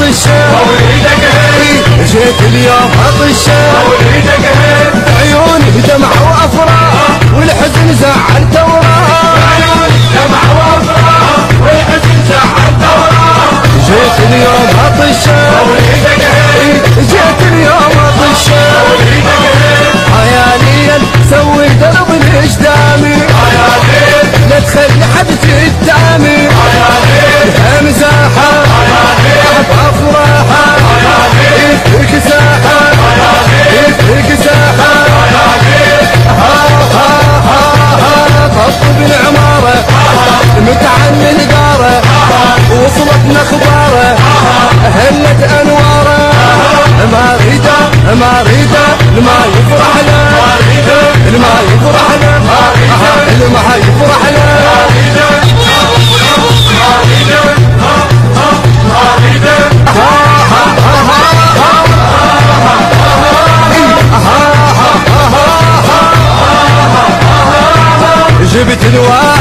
طشه مولدك جيت اليوم طشه مولدك عيوني دمع وافراح والحزن زعل توراح عيوني دمع وافراح والحزن زعل توراح جيت اليوم طشه مولدك جيت اليوم طشه مولدك يا ليل سوي درب الاجدامي يا ليل لا تخلي حد قدامي يا ليل مساحه افراحه يفرق ساحه يفرق ساحه طب العماره متعني القاره وصلتنا اخباره هلت انواره ما ريده لما يفرح له لما يفرح له لما يفرح له جبت الواد